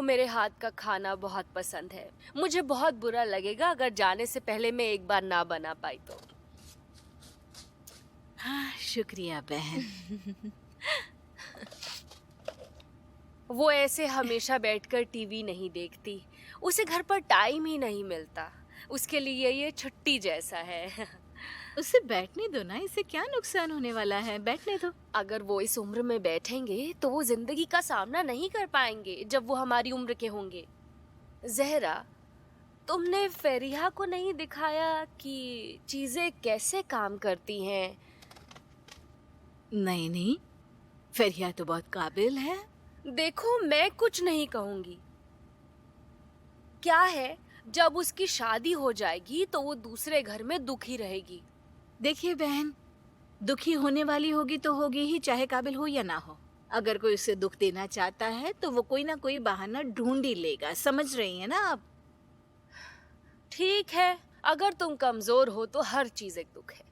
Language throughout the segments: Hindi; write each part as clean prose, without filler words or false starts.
मेरे हाथ का खाना बहुत पसंद है। मुझे बहुत बुरा लगेगा अगर जाने से पहले मैं एक बार ना बना पाई तो। हाँ, शुक्रिया बहन। वो ऐसे हमेशा बैठकर टीवी नहीं देखती। उसे घर पर टाइम ही नहीं मिलता। उसके लिए ये छुट्टी जैसा है। उसे बैठने दो ना, इसे क्या नुकसान होने वाला है, बैठने दो। अगर वो इस उम्र में बैठेंगे तो वो जिंदगी का सामना नहीं कर पाएंगे जब वो हमारी उम्र के होंगे। जहरा, तुमने फेरिया को नहीं दिखाया कि चीजें कैसे काम करती हैं। नहीं नहीं, फरिया तो बहुत काबिल है। देखो, मैं कुछ नहीं कहूंगी। क्या है, जब उसकी शादी हो जाएगी तो वो दूसरे घर में दुखी रहेगी। देखिए बहन, दुखी होने वाली होगी तो होगी ही, चाहे काबिल हो या ना हो। अगर कोई उसे दुख देना चाहता है तो वो कोई ना कोई बहाना ढूंढ ही लेगा, समझ रही है ना आप? ठीक है, अगर तुम कमजोर हो तो हर चीज एक दुख है।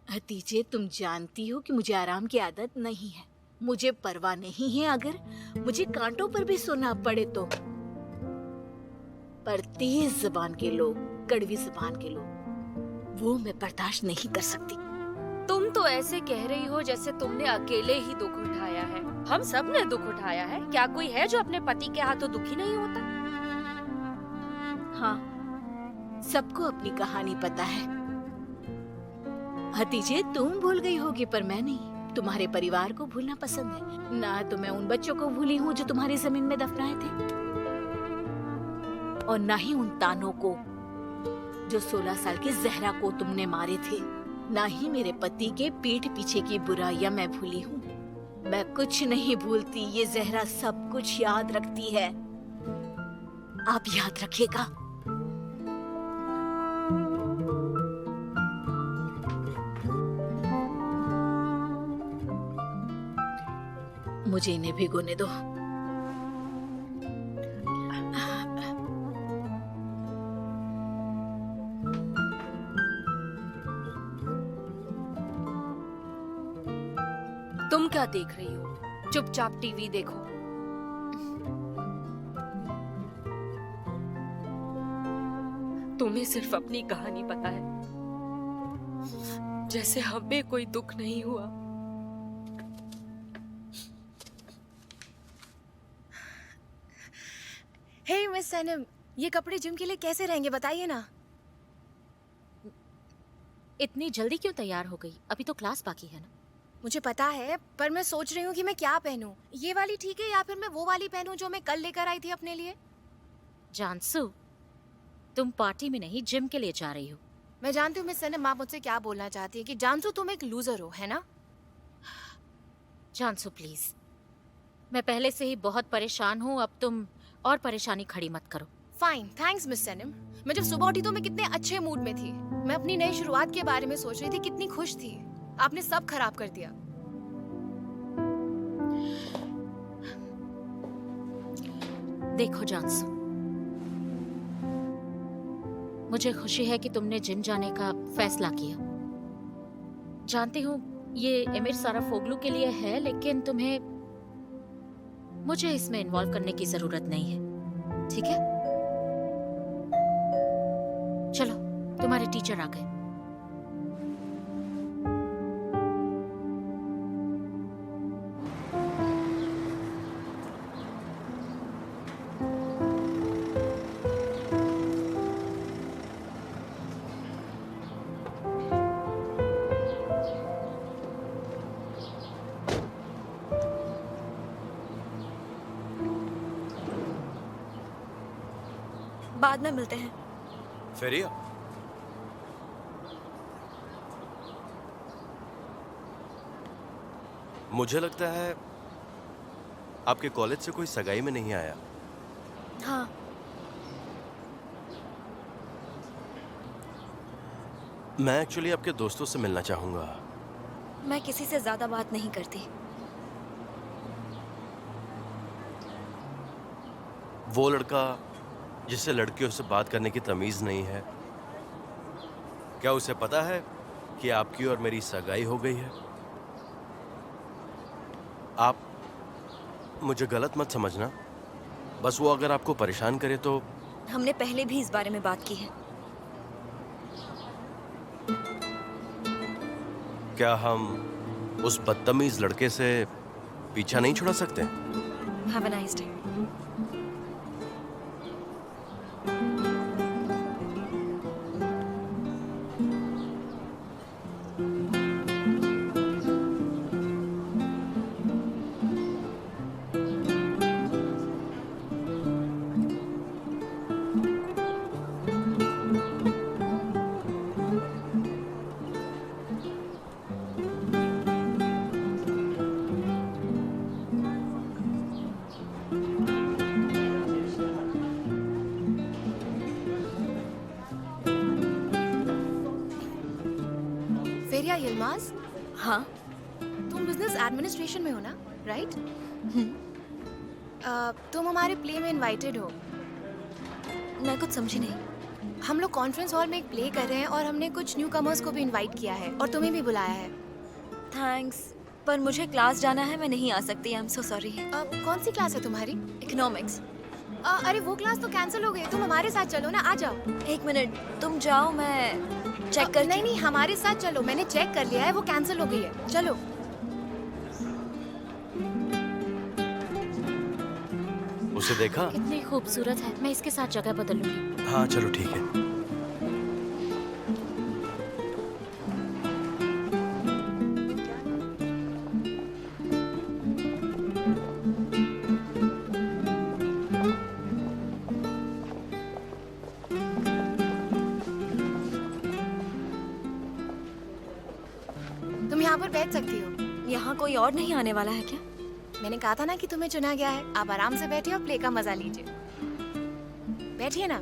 हतीजे, तुम जानती हो कि मुझे आराम की आदत नहीं है। मुझे परवाह नहीं है अगर मुझे कांटों पर भी सोना पड़े तो। पर तेज जुबान के लोग, कड़वी जुबान के लोग, वो मैं बर्दाश्त नहीं कर सकती। तुम तो ऐसे कह रही हो जैसे तुमने अकेले ही दुख उठाया है। हम सब ने दुख उठाया है। क्या कोई है जो अपने पति के हाथों दुखी नहीं होता? हाँ, सबको अपनी कहानी पता है। हतीजे, तुम भूल गई होगी पर मैं नहीं। तुम्हारे परिवार को भूलना पसंद है ना। तो मैं उन बच्चों को भूली हूँ जो तुम्हारी जमीन में दफनाए थे, और ना ही उन तानों को जो 16 साल की जहरा को तुमने मारे थे। ना ही मेरे पति के पीठ पीछे की बुराइयां मैं भूली हूँ। मैं कुछ नहीं भूलती, ये जहरा सब कुछ याद रखती है। आप याद रखिएगा। मुझे इन्हें भिगोने दो। तुम क्या देख रही हो? चुपचाप टीवी देखो। तुम्हें सिर्फ अपनी कहानी पता है, जैसे हमें कोई दुख नहीं हुआ। हे मिस सैनम, ये कपड़े जिम के लिए कैसे रहेंगे बताइए ना। इतनी जल्दी क्यों तैयार हो गई? अभी तो क्लास बाकी है ना। मुझे पता है, पर मैं सोच रही हूँ कि मैं क्या पहनूं। ये वाली ठीक है या फिर मैं वो वाली पहनूं जो मैं कल लेकर आई थी अपने लिए? जानसू, तुम पार्टी में नहीं जिम के लिए जा रही हो। मैं जानती हूँ मिस सैनम, आप मुझसे क्या बोलना चाहती है कि जानसू तुम एक लूजर हो, है ना? जानसू प्लीज, मैं पहले से ही बहुत परेशान हूँ, अब तुम और परेशानी खड़ी मत करो। Fine, thanks miss Sanem. मैं जब सुबह उठी तो मैं कितने अच्छे मूड में थी। मैं अपनी नई शुरुआत के बारे में सोच रही थी, कितनी खुश थी। आपने सब खराब कर दिया। देखो जानसू, मुझे खुशी है कि तुमने जिम जाने का फैसला किया। जानती हूँ ये एमिर साराफोगलू के लिए है, लेकिन तुम्हें मुझे इसमें इन्वॉल्व करने की जरूरत नहीं है, ठीक है? चलो, तुम्हारे टीचर आ गए। बाद में मिलते हैं। फेरिया, मुझे लगता है आपके कॉलेज से कोई सगाई में नहीं आया। हाँ, मैं एक्चुअली आपके दोस्तों से मिलना चाहूंगा। मैं किसी से ज्यादा बात नहीं करती। वो लड़का जिससे लड़कियों से बात करने की तमीज नहीं है, क्या उसे पता है कि आपकी और मेरी सगाई हो गई है? आप मुझे गलत मत समझना, बस वो अगर आपको परेशान करे तो। हमने पहले भी इस बारे में बात की है। क्या हम उस बदतमीज लड़के से पीछा नहीं छुड़ा सकते? Have a nice day. Feriha Yilmaz, हाँ, तुम बिजनेस एडमिनिस्ट्रेशन में हो ना, राइट? तुम हमारे प्ले में इनवाइटेड हो। मैं कुछ समझी नहीं। हम लोग कॉन्फ्रेंस हॉल में एक प्ले कर रहे हैं और हमने कुछ न्यू कमर्स को भी इनवाइट किया है और तुम्हें भी बुलाया है। थैंक्स, पर मुझे क्लास जाना है, मैं नहीं आ सकती। I am so sorry. कौन सी क्लास है तुम्हारी? इकोनॉमिक्स। अरे वो क्लास तो कैंसिल हो गई। तुम हमारे साथ चलो ना, आ जाओ। एक मिनट, तुम जाओ, मैं चेक कर। नहीं नहीं, हमारे साथ चलो, मैंने चेक कर लिया है, वो कैंसिल हो गई है। चलो। उसे देखा? कितनी खूबसूरत है, मैं इसके साथ जगह बदल लूंगी। हाँ चलो ठीक है। तुम यहाँ पर बैठ सकती हो। यहाँ कोई और नहीं आने वाला है क्या? मैंने कहा था ना कि तुम्हें चुना गया है। आप आराम से बैठिए और प्ले का मजा लीजिए। बैठिए ना।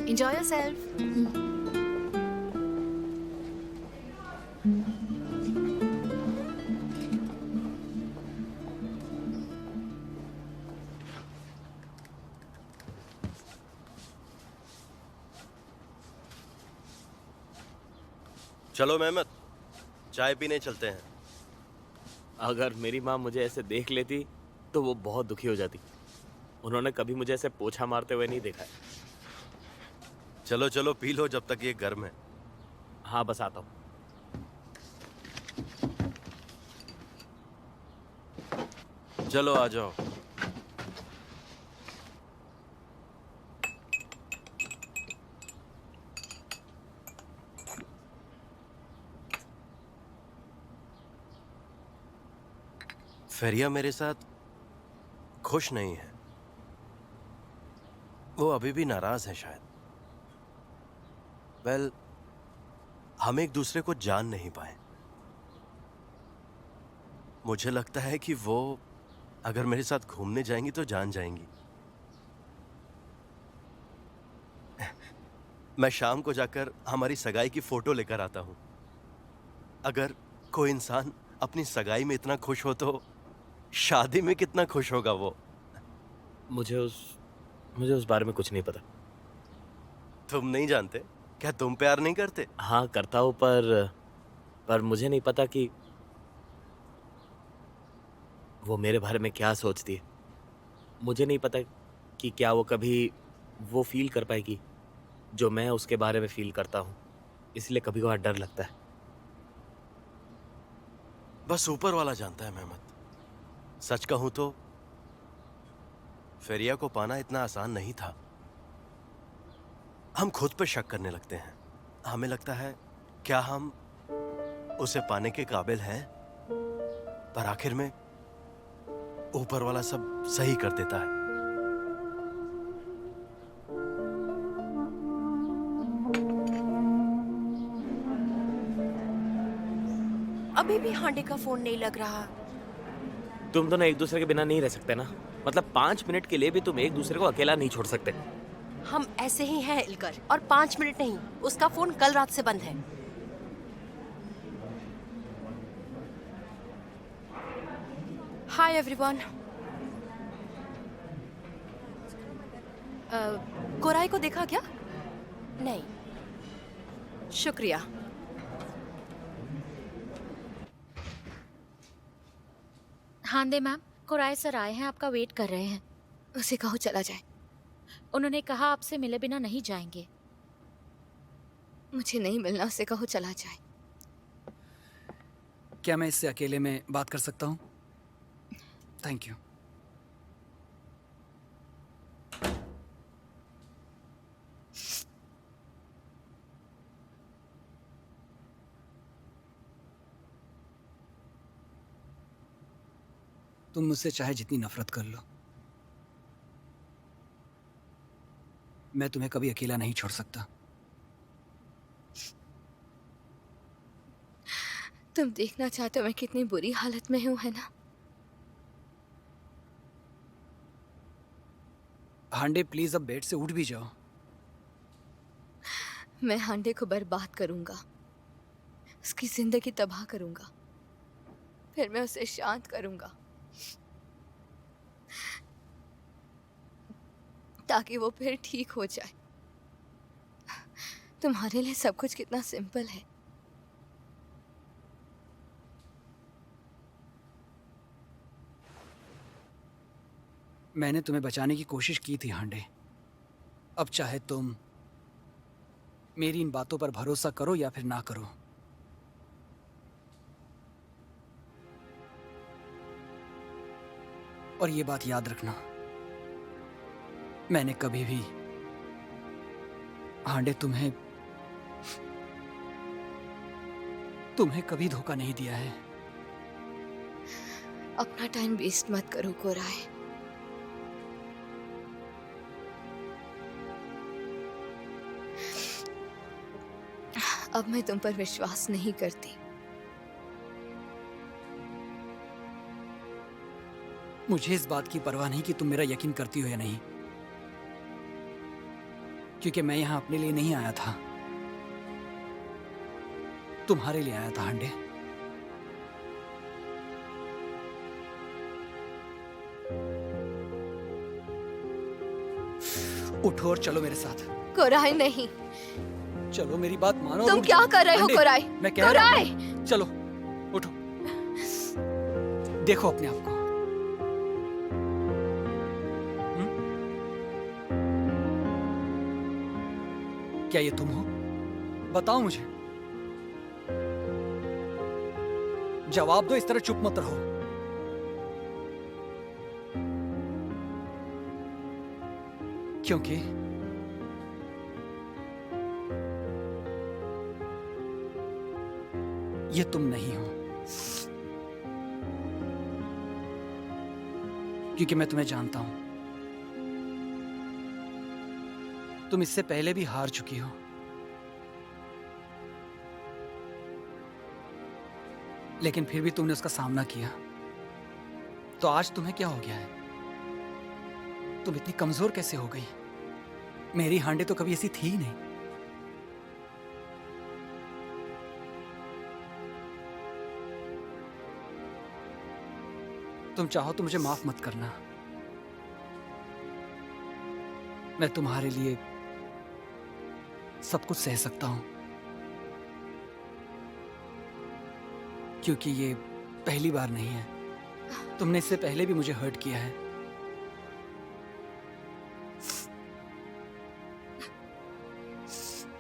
Enjoy yourself. चलो मेहमत, चाय पीने चलते हैं। अगर मेरी माँ मुझे ऐसे देख लेती तो वो बहुत दुखी हो जाती। उन्होंने कभी मुझे ऐसे पोछा मारते हुए नहीं देखा है। चलो चलो पी लो जब तक ये गर्म है। हाँ बस आता हूँ। चलो आ जाओ। फेरिया मेरे साथ खुश नहीं है। वो अभी भी नाराज है शायद। वेल, हम एक दूसरे को जान नहीं पाए। मुझे लगता है कि वो अगर मेरे साथ घूमने जाएंगी तो जान जाएंगी। मैं शाम को जाकर हमारी सगाई की फोटो लेकर आता हूं। अगर कोई इंसान अपनी सगाई में इतना खुश हो तो शादी में कितना खुश होगा वो। मुझे उस बारे में कुछ नहीं पता। तुम नहीं जानते? क्या तुम प्यार नहीं करते? हाँ करता हूँ, पर मुझे नहीं पता कि वो मेरे बारे में क्या सोचती है। मुझे नहीं पता कि क्या वो कभी वो फील कर पाएगी जो मैं उसके बारे में फील करता हूँ। इसलिए कभी कभार डर लगता है। बस ऊपर वाला जानता है मेहमत। सच कहूं तो फेरिया को पाना इतना आसान नहीं था। हम खुद पर शक करने लगते हैं। हमें लगता है क्या हम उसे पाने के काबिल हैं? पर आखिर में ऊपर वाला सब सही कर देता है। अभी भी हांडे का फोन नहीं लग रहा। तुम दोनों एक दूसरे के बिना नहीं रह सकते ना। मतलब 5 मिनट के लिए भी तुम एक दूसरे को अकेला नहीं छोड़ सकते। हम ऐसे ही हैं इलकर, और 5 मिनट नहीं, उसका फोन कल रात से बंद है। Hi everyone. कोराई को देखा क्या? नहीं। शुक्रिया। हांदे मैम, कोराय सर आए हैं, आपका वेट कर रहे हैं। उसे कहो चला जाए। उन्होंने कहा आपसे मिले बिना नहीं जाएंगे। मुझे नहीं मिलना, उसे कहो चला जाए। क्या मैं इससे अकेले में बात कर सकता हूँ? Thank you. तुम मुझसे चाहे जितनी नफरत कर लो, मैं तुम्हें कभी अकेला नहीं छोड़ सकता। तुम देखना चाहते हो मैं कितनी बुरी हालत में हूं, है ना? हांडे प्लीज अब बेड से उठ भी जाओ। मैं हांडे को बर्बाद करूंगा, उसकी जिंदगी तबाह करूंगा, फिर मैं उसे शांत करूंगा ताकि वो फिर ठीक हो जाए। तुम्हारे लिए सब कुछ कितना सिंपल है। मैंने तुम्हें बचाने की कोशिश की थी हांडे। अब चाहे तुम मेरी इन बातों पर भरोसा करो या फिर ना करो, और ये बात याद रखना, मैंने कभी भी हांडे तुम्हें कभी धोखा नहीं दिया है। अपना टाइम वेस्ट मत करो कोराय। अब मैं तुम पर विश्वास नहीं करती। मुझे इस बात की परवाह नहीं कि तुम मेरा यकीन करती हो या नहीं, क्योंकि मैं यहां अपने लिए नहीं आया था, तुम्हारे लिए आया था हांडे। उठो और चलो मेरे साथ। कोराय नहीं, चलो मेरी बात मानो। तुम क्या कर रहे हो हांडे, कोराय? मैं कह रहा कोराय! हूं, चलो उठो, देखो अपने आप को। क्या ये तुम हो? बताओ मुझे, जवाब दो, इस तरह चुप मत रहो। क्योंकि ये तुम नहीं हो, क्योंकि मैं तुम्हें जानता हूं। तुम इससे पहले भी हार चुकी हो, लेकिन फिर भी तुमने उसका सामना किया। तो आज तुम्हें क्या हो गया है? तुम इतनी कमजोर कैसे हो गई? मेरी हांडे तो कभी ऐसी थी ही नहीं। तुम चाहो तो मुझे माफ मत करना, मैं तुम्हारे लिए सब कुछ सह सकता हूं, क्योंकि ये पहली बार नहीं है। तुमने इससे पहले भी मुझे हर्ट किया है।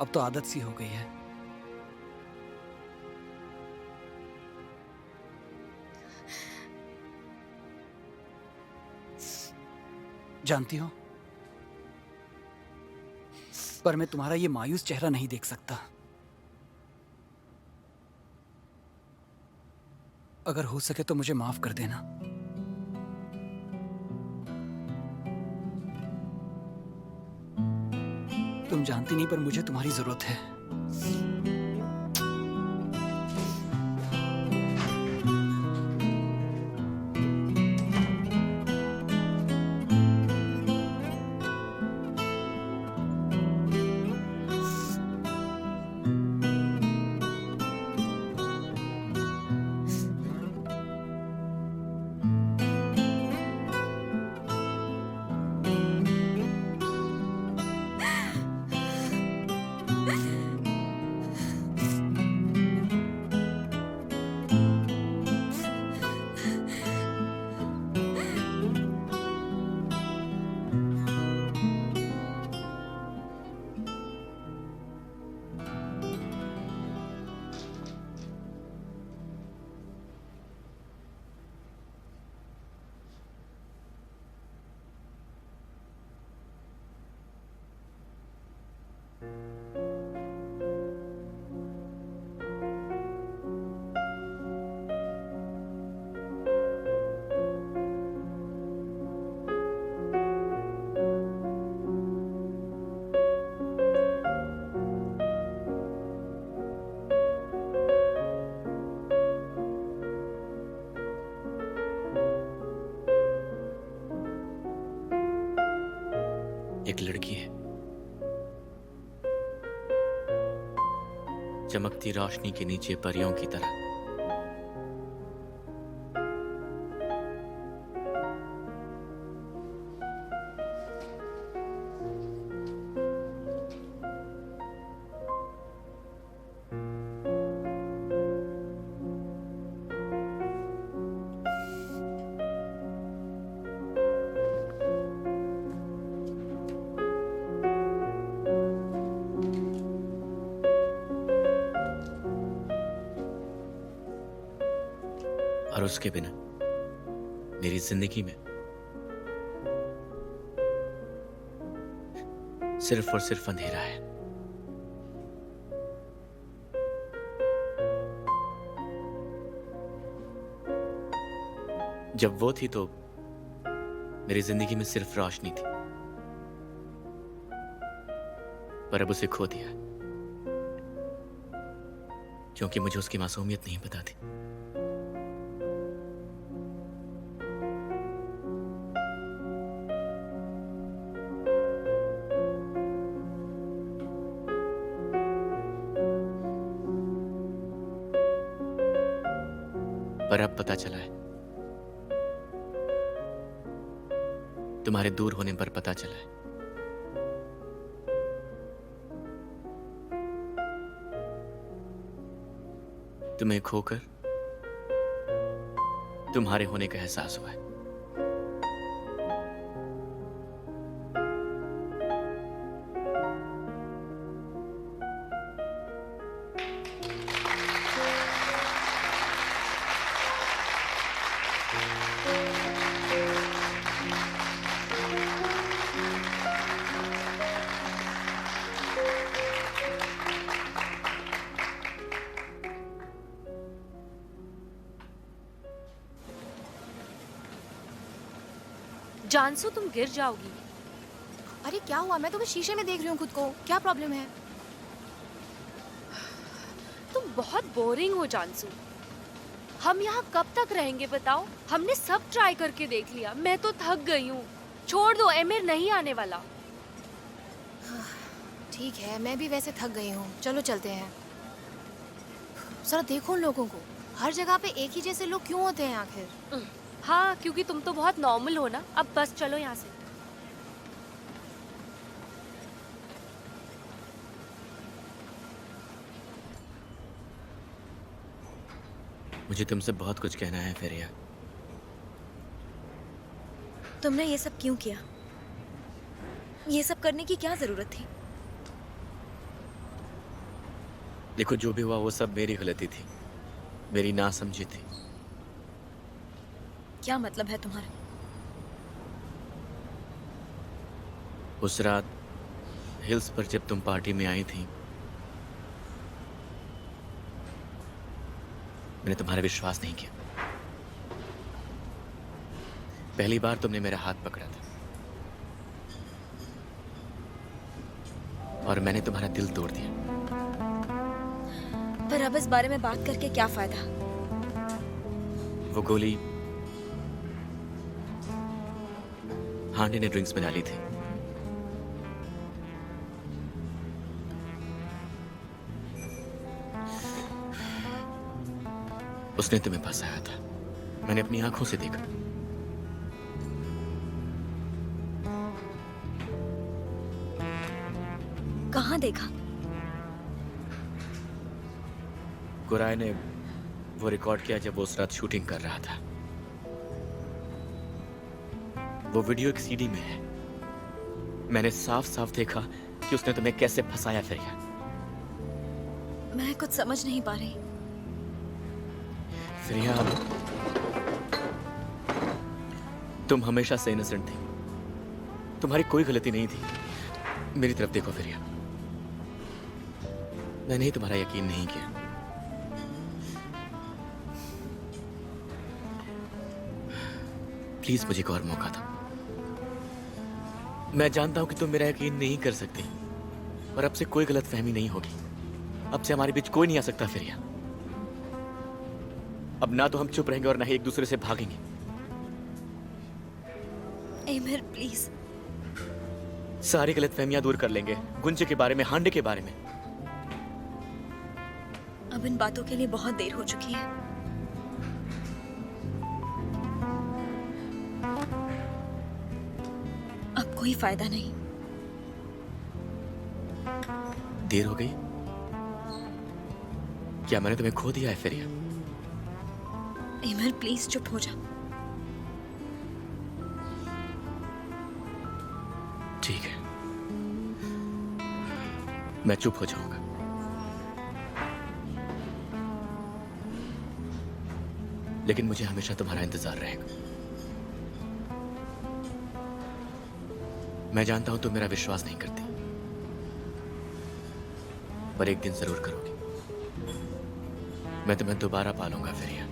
अब तो आदत सी हो गई है। जानती हो, पर मैं तुम्हारा ये मायूस चेहरा नहीं देख सकता। अगर हो सके तो मुझे माफ कर देना। तुम जानती नहीं, पर मुझे तुम्हारी जरूरत है। एक लड़की है, चमकती रोशनी के नीचे परियों की तरह। और उसके बिना मेरी जिंदगी में सिर्फ और सिर्फ अंधेरा है। जब वो थी तो मेरी जिंदगी में सिर्फ रोशनी थी, पर अब उसे खो दिया क्योंकि मुझे उसकी मासूमियत नहीं पता थी। पर अब पता चला है, तुम्हारे दूर होने पर पता चला है। तुम्हें खोकर तुम्हारे होने का एहसास हुआ है। जानसू, तुम गिर जाओगी। अरे क्या हुआ? मैं तो बस शीशे में देख रही हूँ खुद को। क्या प्रॉब्लम है? तुम बहुत बोरिंग हो जानसू। हम यहाँ कब तक रहेंगे बताओ? हमने सब ट्राई करके देख लिया। मैं तो थक गई हूँ। छोड़ दो, एमिर नहीं आने वाला। ठीक है, मैं भी वैसे थक गई हूँ। चलो चलते हैं। जरा देखो उन लोगों को, हर जगह पे एक ही जैसे लोग क्यों होते हैं आखिर? हाँ, क्योंकि तुम तो बहुत नॉर्मल हो ना। अब बस चलो यहाँ से। मुझे तुमसे बहुत कुछ कहना है फेरिया। तुमने ये सब क्यों किया? ये सब करने की क्या जरूरत थी? देखो, जो भी हुआ वो सब मेरी गलती थी, मेरी नासमझी थी। क्या मतलब है तुम्हारा? उस रात हिल्स पर जब तुम पार्टी में आई थी, मैंने तुम्हारा विश्वास नहीं किया। पहली बार तुमने मेरा हाथ पकड़ा था और मैंने तुम्हारा दिल तोड़ दिया। पर अब इस बारे में बात करके क्या फायदा? वो गोली हांडी ने ड्रिंक्स में डाली थी। उसने तुम्हें फंसाया था। मैंने अपनी आंखों से देखा। कहाँ देखा? कुराय ने वो रिकॉर्ड किया जब वो उस रात शूटिंग कर रहा था। वो वीडियो एक सीडी में है। मैंने साफ साफ देखा कि उसने तुम्हें कैसे फंसाया फेरिया। मैं कुछ समझ नहीं पा रही। फेरिया, तुम हमेशा से इनोसेंट थी। तुम्हारी कोई गलती नहीं थी। मेरी तरफ देखो फेरिया, मैंने ही तुम्हारा यकीन नहीं किया। प्लीज मुझे एक और मौका दो। मैं जानता हूं कि तुम मेरा यकीन नहीं कर सकती और अब से कोई गलतफहमी नहीं होगी। अब से हमारे बीच कोई नहीं आ सकता फेरिया। अब ना तो हम चुप रहेंगे और ना ही एक दूसरे से भागेंगे। एमिर प्लीज, सारी गलतफहमियां दूर कर लेंगे, गुंजे के बारे में, हांडे के बारे में। अब इन बातों के लिए बहुत देर हो चुकी है। अब कोई फायदा नहीं। देर हो गई? क्या मैंने तुम्हें खो दिया है फेरिया? एमर प्लीज चुप हो जा। ठीक है, मैं चुप हो जाऊंगा। लेकिन मुझे हमेशा तुम्हारा इंतजार रहेगा। मैं जानता हूं तुम मेरा विश्वास नहीं करती, पर एक दिन जरूर करोगी। मैं तुम्हें दोबारा पालूंगा फेरिया।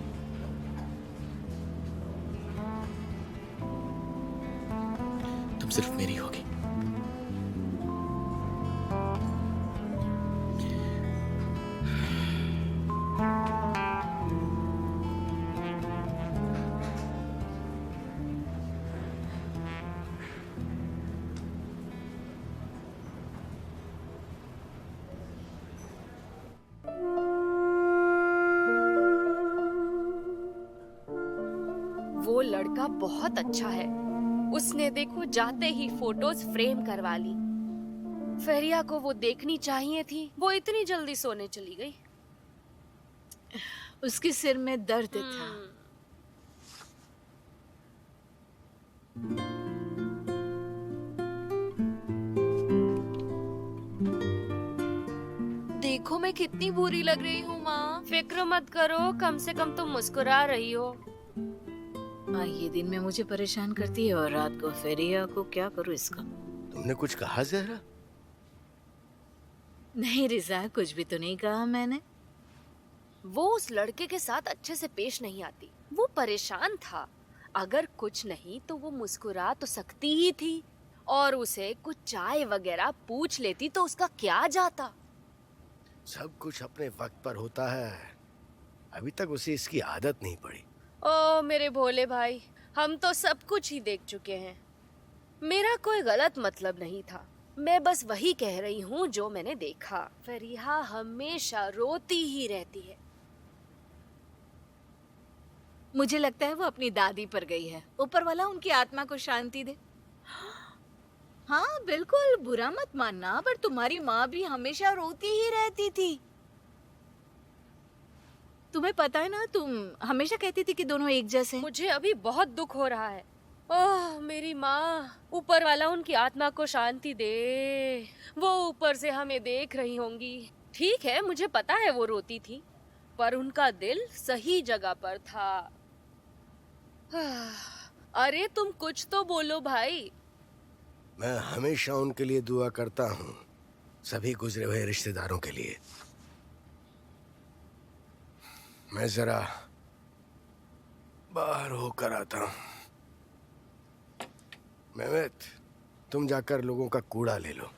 तुम सिर्फ मेरी होगी। वो लड़का बहुत अच्छा है। उसने देखो जाते ही फोटोज फ्रेम करवा ली। फेरिया को वो देखनी चाहिए थी, वो इतनी जल्दी सोने चली गई। उसके सिर में दर्द था। देखो मैं कितनी बुरी लग रही हूँ माँ। फिक्र मत करो, कम से कम तुम मुस्कुरा रही हो। ये दिन में मुझे परेशान करती है और रात को फेरिया को क्या करूँ इसका। तुमने कुछ कहा जहरा? नहीं रिजा, कुछ भी तो नहीं कहा मैंने। वो उस लड़के के साथ अच्छे से पेश नहीं आती। वो परेशान था। अगर कुछ नहीं तो वो मुस्कुरा तो सकती ही थी, और उसे कुछ चाय वगैरह पूछ लेती तो उसका क्या जाता। सब कुछ अपने वक्त पर होता है। अभी तक उसे इसकी आदत नहीं पड़ी। ओ मेरे भोले भाई, हम तो सब कुछ ही देख चुके हैं। मेरा कोई गलत मतलब नहीं था, मैं बस वही कह रही हूँ जो मैंने देखा। फरीहा हमेशा रोती ही रहती है। मुझे लगता है वो अपनी दादी पर गई है। ऊपर वाला उनकी आत्मा को शांति दे। हाँ बिल्कुल, बुरा मत मानना, पर तुम्हारी माँ भी हमेशा रोती ही रहती थी। तुम्हें पता है ना, तुम हमेशा कहती थी कि दोनों एक जैसे। मुझे अभी बहुत दुख हो रहा है। ओह मेरी माँ, ऊपर वाला उनकी आत्मा को शांति दे। वो ऊपर से हमें देख रही होंगी। ठीक है, मुझे पता है वो रोती थी, पर उनका दिल सही जगह पर था। अरे तुम कुछ तो बोलो भाई। मैं हमेशा उनके लिए दुआ करता हूँ, सभी गुजरे हुए रिश्तेदारों के लिए। मैं जरा बाहर होकर आता हूँ। मेहमेद, तुम जाकर लोगों का कूड़ा ले लो।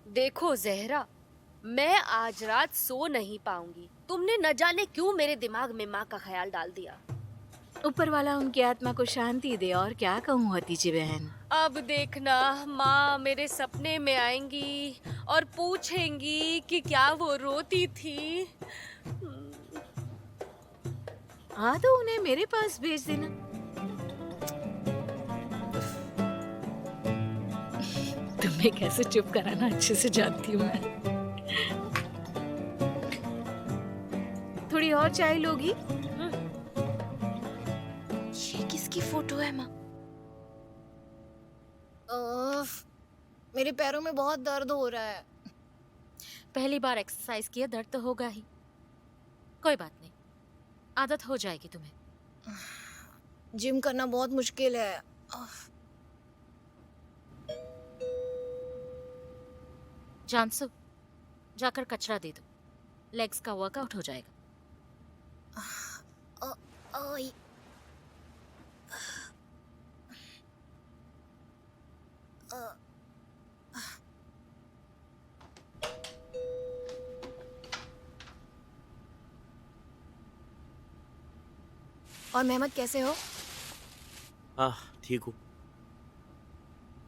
देखो जहरा, मैं आज रात सो नहीं पाऊंगी। तुमने न जाने क्यों मेरे दिमाग में माँ का ख्याल डाल दिया। ऊपर वाला उनकी आत्मा को शांति दे। और क्या कहूँ भतीजी बहन। अब देखना, माँ मेरे सपने में आएंगी और पूछेंगी कि क्या वो रोती थी। हाँ तो उन्हें मेरे पास भेज देना। तुम्हें कैसे चुप कराना अच्छे से जानती हूँ मैं। थोड़ी और चाय लोगी? ये किसकी फोटो है माँ? मेरे पैरों में बहुत दर्द हो रहा है। पहली बार एक्सरसाइज किया, दर्द तो होगा ही। कोई बात नहीं, आदत हो जाएगी तुम्हें। जिम करना बहुत मुश्किल है। जानसू, जाकर कचरा दे दो, लेग्स का वर्कआउट हो जाएगा। और मेहमद कैसे हो? हाँ ठीक हूँ।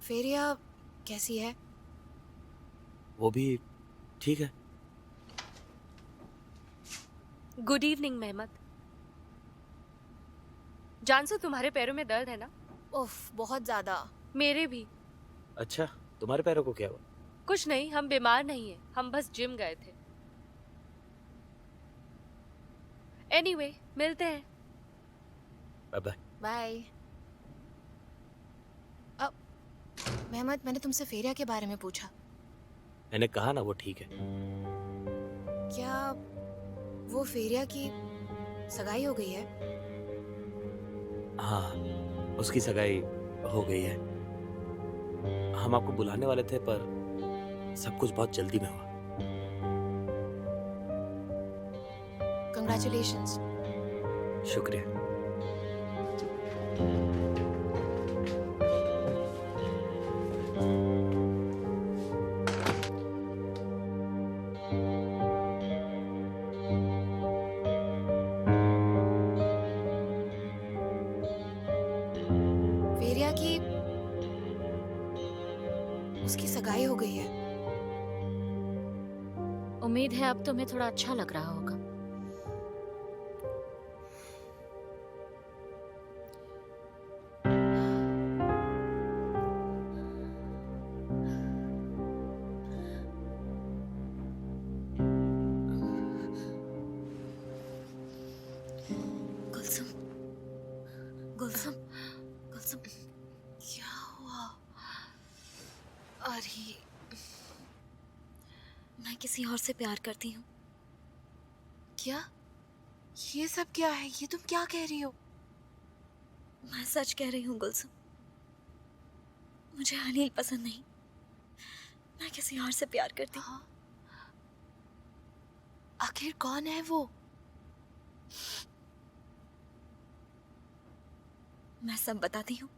फेरिया कैसी है? वो भी ठीक है। Good evening मेहमत। जानसू तुम्हारे पैरों में दर्द है ना? उफ, बहुत ज्यादा। मेरे भी। अच्छा, तुम्हारे पैरों को क्या हुआ? कुछ नहीं, हम बीमार नहीं हैं, हम बस जिम गए थे। एनीवे, मिलते हैं। Bye bye. बाय। अब मेहमत, मैंने तुमसे फेरिया के बारे में पूछा। मैंने कहा ना वो ठीक है। क्या वो फेरिया की सगाई हो गई है? हाँ, उसकी सगाई हो गई है। हम आपको बुलाने वाले थे पर सब कुछ बहुत जल्दी में हुआ। कंग्रेचुलेशंस। शुक्रिया। फेरिया की उसकी सगाई हो गई है। उम्मीद है अब तुम्हें थोड़ा अच्छा लग रहा होगा। गुलसुम, गुलसुम, गुलसुम, क्या हुआ? अरे, मैं किसी और से प्यार करती हूँ। क्या? ये सब क्या है? ये तुम क्या कह रही हो? मैं सच कह रही हूँ गुलसुम। मुझे अनिल पसंद नहीं, मैं किसी और से प्यार करती हूँ। हाँ? आखिर कौन है वो? मैं सब बताती हूँ।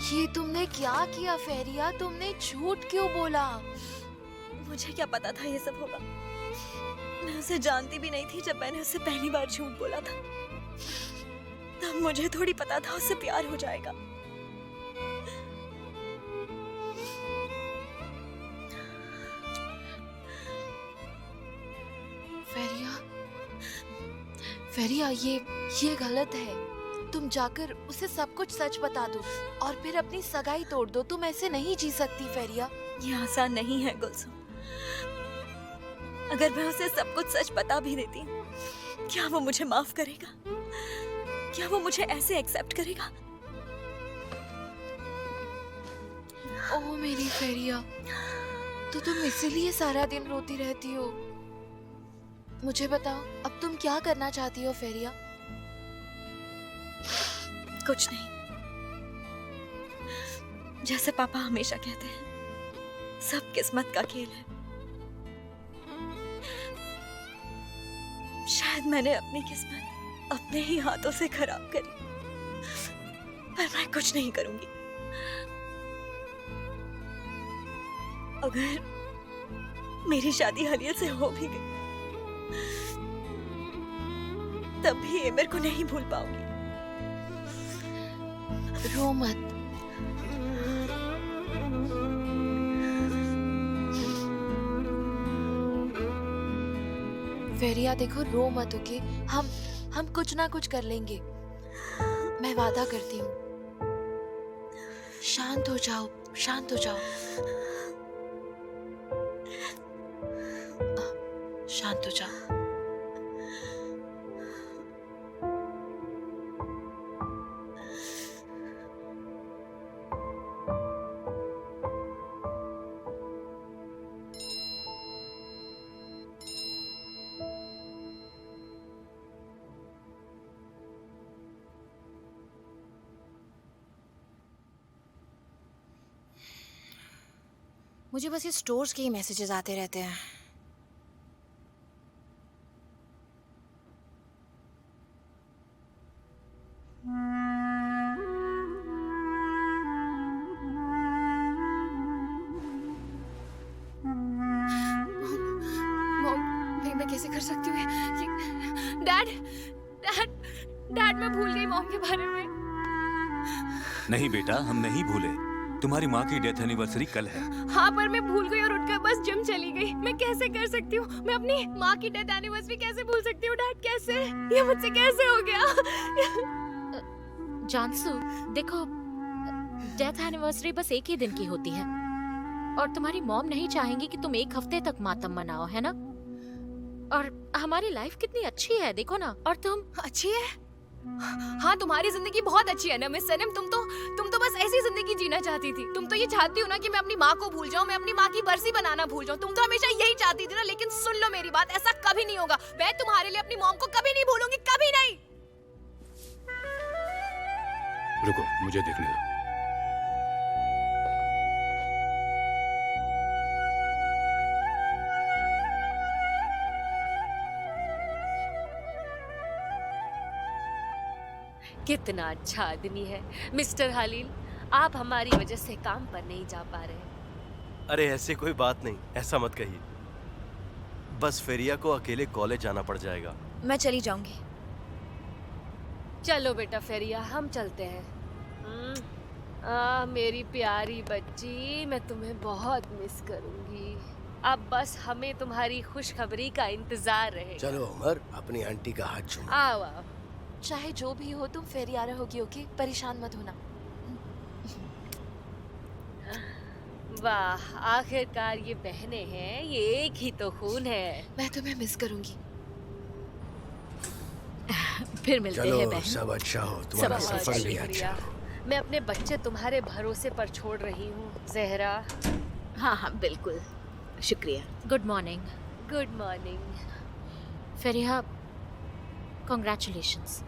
ये तुमने क्या किया फेरिया? तुमने झूठ क्यों बोला? मुझे क्या पता था ये सब होगा। मैं उसे जानती भी नहीं थी जब मैंने उससे पहली बार झूठ बोला था। तब मुझे थोड़ी पता था उससे प्यार हो जाएगा। फेरिया, फेरिया, ये गलत है। तुम जाकर उसे सब कुछ सच बता दो और फिर अपनी सगाई तोड़ दो। तुम ऐसे नहीं जी सकती फेरिया। ये आसान नहीं है गुलसुम। अगर मैं उसे सब कुछ सच बता भी देती हूँ, क्या वो मुझे माफ करेगा? क्या वो मुझे ऐसे एक्सेप्ट करेगा? ओह मेरी फेरिया, तो तुम इसीलिए सारा दिन रोती रहती हो। मुझे बताओ, अब तुम क्या करना चाहती हो फेरिया? कुछ नहीं। जैसे पापा हमेशा कहते हैं, सब किस्मत का खेल है। शायद मैंने अपनी किस्मत अपने ही हाथों से खराब करी, पर मैं कुछ नहीं करूंगी। अगर मेरी शादी हलियल से हो भी गई, तब भी ये मेरे को नहीं भूल पाऊंगी। रो मत। फेरिया देखो, रो मत, ओके? हम कुछ ना कुछ कर लेंगे, मैं वादा करती हूँ। शांत हो जाओ, शांत हो जाओ, शांत हो जाओ। मुझे बस ये स्टोर्स के ही मैसेजेस आते रहते हैं। मॉम, मैं कैसे कर सकती हूँ ये? डैड, डैड, डैड, मैं भूल गई मॉम के बारे में। नहीं बेटा, हम नहीं भूले। तुम्हारी माँ की डेथ एनिवर्सरी कल है। हाँ, पर मैं भूल गई और उठकर बस जिम चली गई। मैं कैसे कर सकती हूँ? मैं अपनी माँ की डेथ एनिवर्सरी कैसे भूल सकती हूँ डैड? कैसे? ये मुझसे कैसे हो गया? जानसू, देखो, डेथ एनिवर्सरी बस एक ही दिन की होती है और तुम्हारी मॉम नहीं चाहेंगी कि तुम एक हफ्ते तक मातम मनाओ, है ना? और हमारी लाइफ कितनी अच्छी है, देखो ना। और तुम अच्छी है? हाँ, तुम्हारी जिंदगी बहुत अच्छी है ना मिस सनम। तुम तो बस ऐसी जिंदगी जीना चाहती थी। तुम तो ये चाहती हो ना कि मैं अपनी माँ को भूल जाऊँ, मैं अपनी माँ की बरसी बनाना भूल जाऊँ। तुम तो हमेशा यही चाहती थी ना। लेकिन सुन लो मेरी बात, ऐसा कभी नहीं होगा। मैं तुम्हारे लिए अपनी मॉम को कभी नहीं भूलूंगी, कभी नहीं। रुको, मुझे देखने दो। कितना अच्छा आदमी है मिस्टर हालिल। आप हमारी वजह से काम पर नहीं जा पा रहे। अरे ऐसे कोई बात नहीं, ऐसा मत कहिए। बस फेरिया को अकेले कॉलेज जाना पड़ जाएगा। मैं चली जाऊंगी। चलो बेटा फेरिया, हम चलते हैं। मेरी प्यारी बच्ची, मैं तुम्हें बहुत मिस करूंगी। अब बस हमें तुम्हारी खुशखबरी का इंतजार रहेगा। चलो उमर, अपनी आंटी का हाथ चूमो। आओ आओ। चाहे जो भी हो, तुम फेरी आ रहे होगी, ओके? परेशान मत होना। वाह, आखिरकार ये बहनें हैं, ये एक ही तो खून है। मैं तुम्हें मिस करूंगी। फिर मिलते हैं चलो, बहन। सब अच्छा हो, तुम्हारा सब सफर भी शुक्रिया। अच्छा हो। मैं अपने बच्चे तुम्हारे भरोसे पर छोड़ रही हूँ जहरा। हाँ हाँ बिल्कुल, शुक्रिया। Good morning good morning. Feriha, congratulations.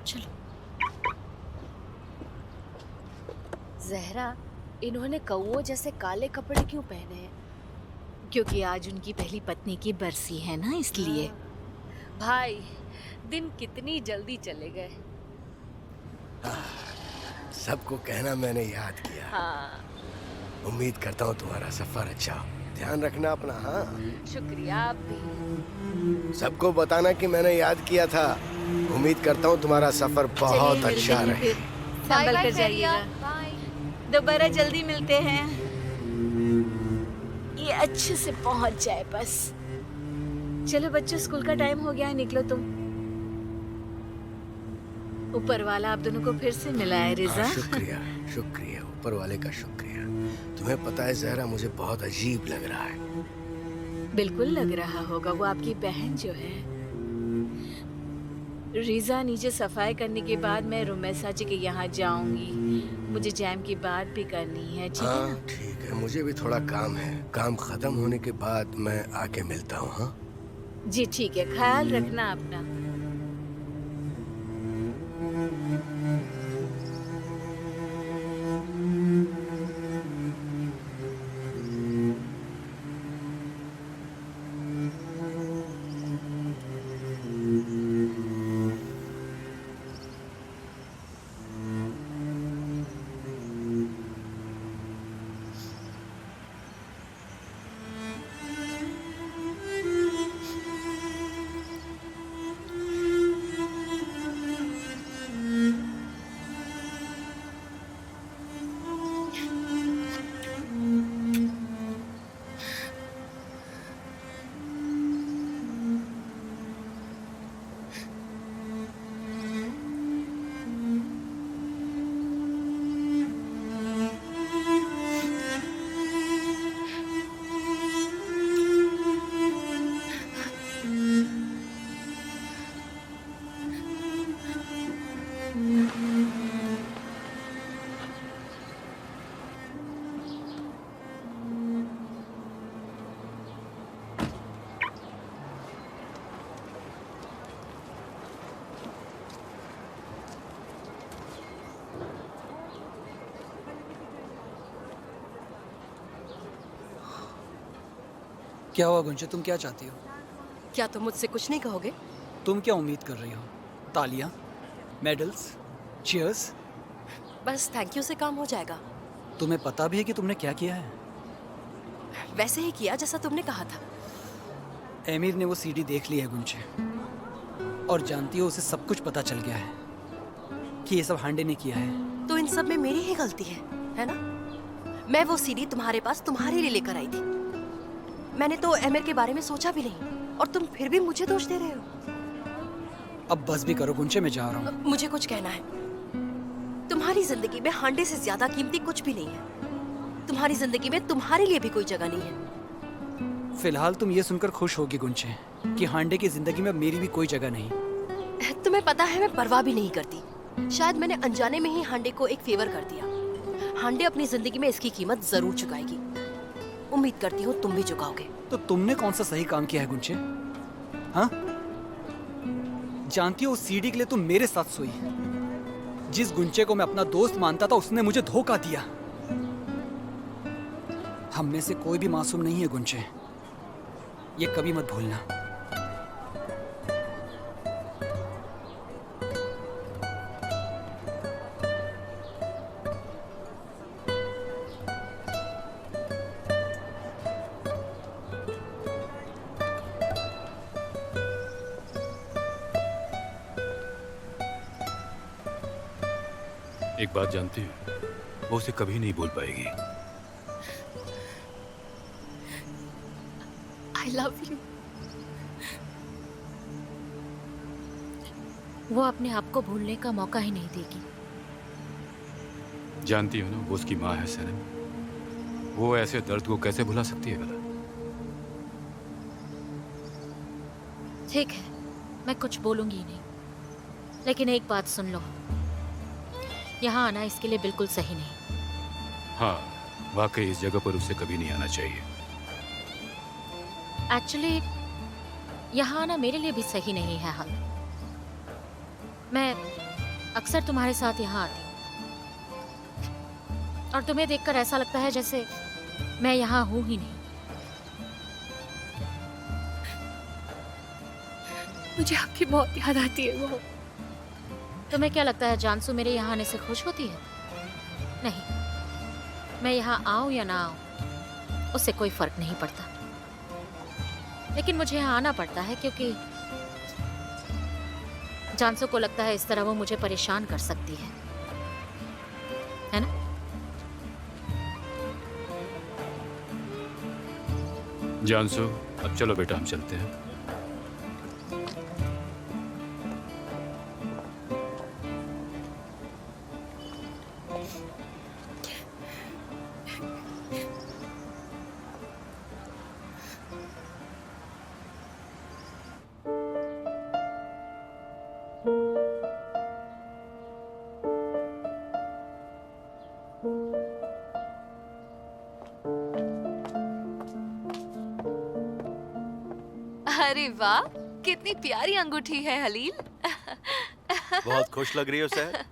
चलो। जहरा, इन्होंने कौओं जैसे काले कपड़े क्यों पहने हैं? क्योंकि आज उनकी पहली पत्नी की बरसी है ना, इसलिए। भाई, दिन कितनी जल्दी चले गए। सबको कहना मैंने याद किया। हाँ, उम्मीद करता हूँ तुम्हारा सफर अच्छा हो। ध्यान रखना अपना। हाँ, शुक्रिया। आप भी। सबको बताना कि मैंने याद किया था। उम्मीद करता हूँ तुम्हारा सफर बहुत चलिए, अच्छा मिलते हैं रहे। फिर। संभल कर जाइएगा। दोबारा जल्दी मिलते हैं। ये अच्छे से पहुंच जाए बस। चलो बच्चों, स्कूल का टाइम हो गया है, निकलो तुम। ऊपर वाला आप दोनों को फिर से मिला है रिजा। हाँ, शुक्रिया शुक्रिया, ऊपर वाले का शुक्रिया। तुम्हें पता है जहरा, मुझे बहुत अजीब लग रहा है। बिल्कुल लग रहा होगा, वो आपकी बहन जो है। रिजा, नीचे सफाई करने के बाद मैं रुमैसा जी के यहाँ जाऊंगी। मुझे जैम की बात भी करनी है, ठीक है हाँ ना? ठीक है, मुझे भी थोड़ा काम है। काम खत्म होने के बाद मैं आके मिलता हूँ। हाँ जी ठीक है, ख्याल रखना अपना। क्या हुआ गुंचे, तुम क्या चाहती हो? क्या तुम मुझसे कुछ नहीं कहोगे? तुम क्या उम्मीद कर रही हो? तालियां, मेडल्स, चीयर्स? बस थैंक यू से काम हो जाएगा। तुम्हें पता भी है कि तुमने क्या किया है? वैसे ही किया जैसा तुमने कहा था। एमिर ने वो सीडी देख ली है गुंचे, और जानती हो उसे सब कुछ पता चल गया है कि ये सब हांडे ने किया है। तो इन सब में मेरी ही गलती है ना? मैं वो सीडी तुम्हारे पास तुम्हारे लिए लेकर आई थी। मैंने तो एमिर के बारे में सोचा भी नहीं, और तुम फिर भी मुझे दोष दे रहे हो। अब बस भी करो गुंचे, मैं जा रहा हूँ। मुझे कुछ कहना है। तुम्हारी जिंदगी में हांडे से ज्यादा कीमती कुछ भी नहीं है। तुम्हारी जिंदगी में तुम्हारे लिए भी कोई जगह नहीं है। फिलहाल तुम ये सुनकर खुश होगी गुंचे कि हांडे की जिंदगी में मेरी भी कोई जगह नहीं। तुम्हें पता है मैं परवाह भी नहीं करती। शायद मैंने अनजाने में ही हांडे को एक फेवर कर दिया। हांडे अपनी जिंदगी में इसकी कीमत जरूर चुकाएगी। उम्मीद करती हूँ तुम भी चुकाओगे। तो तुमने कौन सा सही काम किया है गुंचे? हाँ, जानती हो उस सीडी के लिए तुम मेरे साथ सोई। जिस गुंचे को मैं अपना दोस्त मानता था उसने मुझे धोखा दिया। हम में से कोई भी मासूम नहीं है गुंचे, ये कभी मत भूलना। एक बात जानती हो, वो उसे कभी नहीं भूल पाएगी। I love you. वो अपने आप को भूलने का मौका ही नहीं देगी। जानती हो ना, वो उसकी माँ है सनम। वो ऐसे दर्द को कैसे भुला सकती है भला? ठीक है, मैं कुछ बोलूंगी नहीं, लेकिन एक बात सुन लो, यहाँ आना इसके लिए बिल्कुल सही नहीं। हाँ, वाकई इस जगह पर उसे कभी नहीं आना चाहिए। एक्चुअली यहाँ आना मेरे लिए भी सही नहीं है हाल। मैं अक्सर तुम्हारे साथ यहाँ आती हूँ, और तुम्हें देखकर ऐसा लगता है जैसे मैं यहाँ हूँ ही नहीं। मुझे आपकी बहुत याद आती है। वो तुम्हें क्या लगता है जानसू मेरे यहाँ आने से खुश होती है? नहीं, मैं यहाँ आऊं या ना आऊं उससे कोई फर्क नहीं पड़ता, लेकिन मुझे यहाँ आना पड़ता है क्योंकि जानसू को लगता है इस तरह वो मुझे परेशान कर सकती है ना? जानसू, अब चलो बेटा, हम चलते हैं। अरे वाह, कितनी प्यारी अंगूठी है हलील। बहुत खुश लग रही हो सर।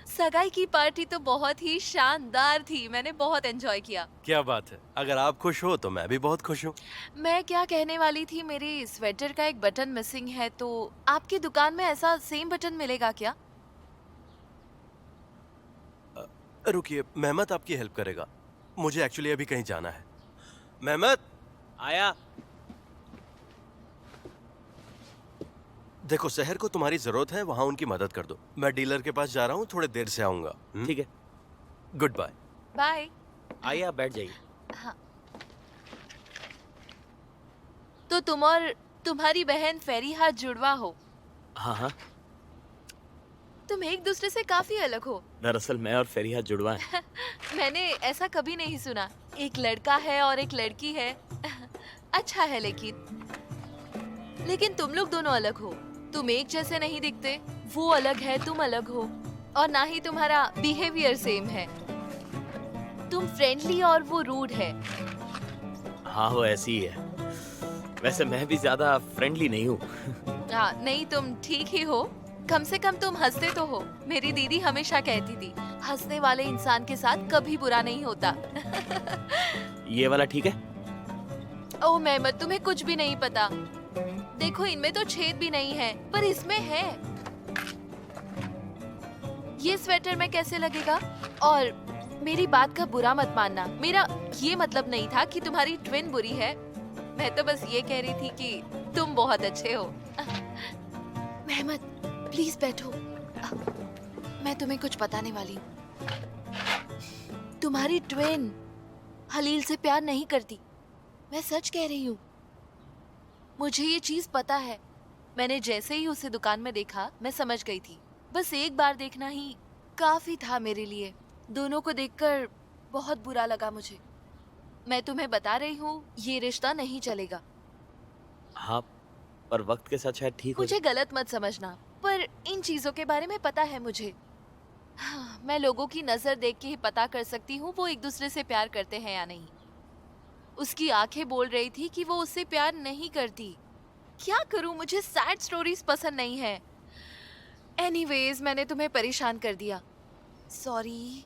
सगाई की पार्टी तो बहुत ही शानदार थी। मैंने बहुत एंजॉय किया। क्या बात है, अगर आप खुश हो तो मैं भी बहुत खुश हूँ। मैं क्या कहने वाली थी, मेरी स्वेटर का एक बटन मिसिंग है, तो आपकी दुकान में ऐसा सेम बटन मिलेगा क्या? रुकिए, मेहमत आपकी हेल्प करेगा। मुझे एक्चुअली अभी कहीं जाना है। मेहमत, आया। देखो शहर को तुम्हारी जरूरत है, वहां उनकी मदद कर दो। मैं डीलर के पास जा रहा हूँ, थोड़ी देर से आऊंगा। ठीक है, गुड बाय। बाय। आइए आप बैठ जाइए। हाँ। तो तुम और तुम्हारी बहन फेरीहा जुड़वा हो? हाँ हाँ, तुम एक दूसरे से काफी अलग हो। दरअसल मैं और फेरीहा जुड़वा हैं। मैंने ऐसा कभी नहीं सुना। एक लड़का है और एक लड़की है। अच्छा है, लेकिन तुम लोग दोनों अलग हो। तुम एक जैसे नहीं दिखते। वो अलग है, तुम अलग हो, और ना ही तुम्हारा बिहेवियर सेम है। तुम फ्रेंडली और वो रूड है। हाँ, वो ऐसी ही है। वैसे मैं भी ज्यादा फ्रेंडली नहीं हूँ। हाँ, नहीं, तुम ठीक ही हो। कम से कम तुम हंसते तो हो। मेरी दीदी हमेशा कहती थी, हंसने वाले इंसान के साथ कभी बुरा नहीं होता। ये वाला ठीक है? ओ मेहमत, तुम्हें कुछ भी नहीं पता। देखो इनमें तो छेद भी नहीं है, पर इसमें है। ये स्वेटर में कैसे लगेगा? और मेरी बात का बुरा मत मानना, मेरा ये मतलब नहीं था कि तुम्हारी ट्विन बुरी है। मैं तो बस ये कह रही थी कि तुम बहुत अच्छे हो। मेहमत प्लीज बैठो, मैं तुम्हें कुछ बताने वाली हूँ। तुम्हारी ट्विन हलील से प्यार नहीं करती, मैं सच कह रही हूँ। मुझे ये चीज पता है। मैंने जैसे ही उसे दुकान में देखा मैं समझ गई थी। बस एक बार देखना ही काफी था मेरे लिए। दोनों को देखकर बहुत बुरा लगा मुझे। मैं तुम्हें बता रही हूँ, ये रिश्ता नहीं चलेगा। हाँ, पर वक्त के साथ शायद ठीक हो मुझे गलत मत समझना, पर इन चीजों के बारे में पता है मुझे। हाँ, मैं लोगों की नजर देख के ही पता कर सकती हूँ वो एक दूसरे से प्यार करते हैं या नहीं। उसकी आंखें बोल रही थी कि वो उससे प्यार नहीं करती। क्या करूँ, मुझे सैड स्टोरीज पसंद नहीं है। एनीवेज, मैंने तुम्हें परेशान कर दिया, सॉरी।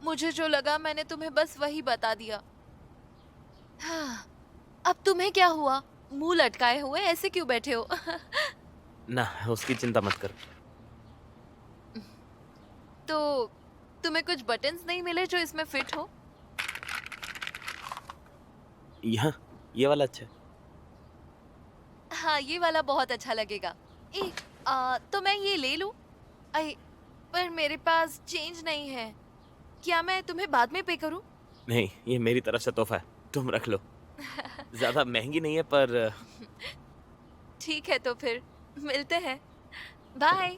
मुझे जो लगा मैंने तुम्हें बस वही बता दिया। हाँ, अब तुम्हें क्या हुआ? मुंह लटकाए हुए ऐसे क्यों बैठे हो? ना, उसकी चिंता मत कर। तो तुम्हें कुछ बटन्स नहीं मिले जो इसमें फिट हो? यहाँ ये वाला अच्छा है। हाँ, ये वाला बहुत अच्छा लगेगा। तो मैं ये ले लूं? पर मेरे पास चेंज नहीं है। क्या मैं तुम्हें बाद में पे करूं? नहीं, ये मेरी तरफ से तोहफा है, तुम रख लो। ज्यादा महंगी नहीं है पर ठीक है, तो फिर मिलते हैं। बाय।